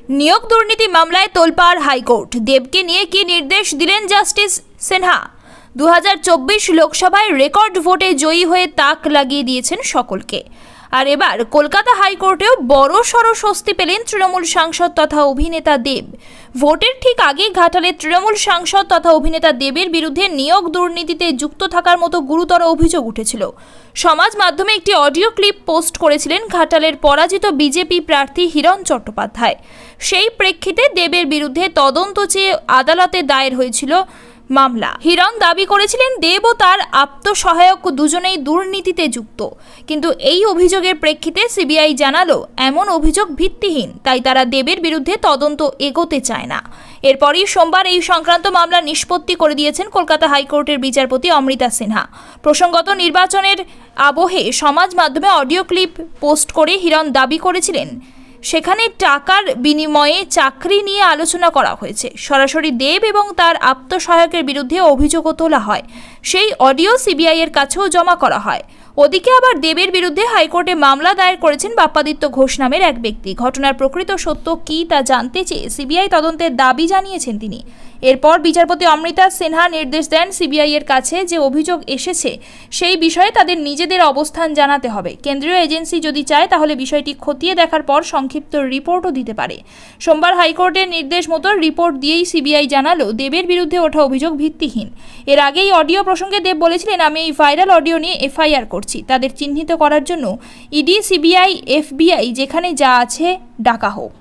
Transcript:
নিয়োগ দুর্নীতি মামলায় তোলপাড় হাইকোর্ট। দেবকে নিয়ে কি নির্দেশ দিলেন জাস্টিস সিনহা? 2024 লোকসভায় রেকর্ড ভোটে জয়ী হয়ে তাক লাগিয়ে দিয়েছেন সকলকে। আর এবার কলকাতা হাইকোর্টেও বড়সড় স্বস্তি পেলেন তৃণমূল সাংসদ তথা অভিনেতা দেব। ভোটের ঠিক আগে ঘাটালের তৃণমূল সাংসদ তথা অভিনেতা দেবের বিরুদ্ধে নিয়োগ দুর্নীতিতে যুক্ত থাকার মতো গুরুতর অভিযোগ উঠেছিল। সমাজ মাধ্যমে একটি অডিও ক্লিপ পোস্ট করেছিলেন ঘাটালের পরাজিত বিজেপি প্রার্থী হিরণ চট্টোপাধ্যায়। সেই প্রেক্ষিতে দেবের বিরুদ্ধে তদন্ত চেয়ে আদালতে দায়ের হয়েছিল মামলা। হিরণ দাবি করেছিলেন দেব ও তার আত্মসহায়ক দুজনেই দুর্নীতিতে যুক্ত, কিন্তু এই অভিযোগের প্রেক্ষিতে সিবিআই জানালো এমন অভিযোগ ভিত্তিহীন, তাই তারা দেবের বিরুদ্ধে তদন্ত এগোতে চায় না। এরপরই সোমবার এই সংক্রান্ত মামলা নিষ্পত্তি করে দিয়েছেন কলকাতা হাইকোর্টের বিচারপতি অমৃতা সিনহা। প্রসঙ্গত নির্বাচনের আবহে সমাজ মাধ্যমে অডিও ক্লিপ পোস্ট করে হিরণ দাবি করেছিলেন সেখানে টাকার বিনিময়ে চাকরি নিয়ে আলোচনা করা হয়েছে। সরাসরি দেব এবং তার আত্মসহায়কের বিরুদ্ধে অভিযোগও তোলা হয়। সেই অডিও সিবিআই এর কাছেও জমা করা হয়। ওদিকে আবার দেবের বিরুদ্ধে হাইকোর্টে মামলা দায়ের করেছেন বাপ্পাদিত্য ঘোষ নামের এক ব্যক্তি। ঘটনার প্রকৃত সত্য কী তা জানতে চেয়ে সিবিআই তদন্তের দাবি জানিয়েছেন তিনি। এরপর বিচারপতি অমৃতা সিনহা নির্দেশ দেন সিবিআই এর কাছে যে অভিযোগ এসেছে সেই বিষয়ে তাদের নিজেদের অবস্থান জানাতে হবে। কেন্দ্রীয় এজেন্সি যদি চায় তাহলে বিষয়টি খতিয়ে দেখার পর সংক্ষিপ্ত রিপোর্টও দিতে পারে। সোমবার হাইকোর্টের নির্দেশ মতো রিপোর্ট দিয়েই সিবিআই জানালো দেবের বিরুদ্ধে ওঠা অভিযোগ ভিত্তিহীন। এর আগেই অডিও প্রসঙ্গে দেব বলেছিলেন, আমি এই ভাইরাল অডিও নিয়ে এফআইআর করছি। তাদের চিহ্নিত করার জন্য ইডি, সিবিআই, এফবিআই যেখানে যা আছে ডাকা হোক।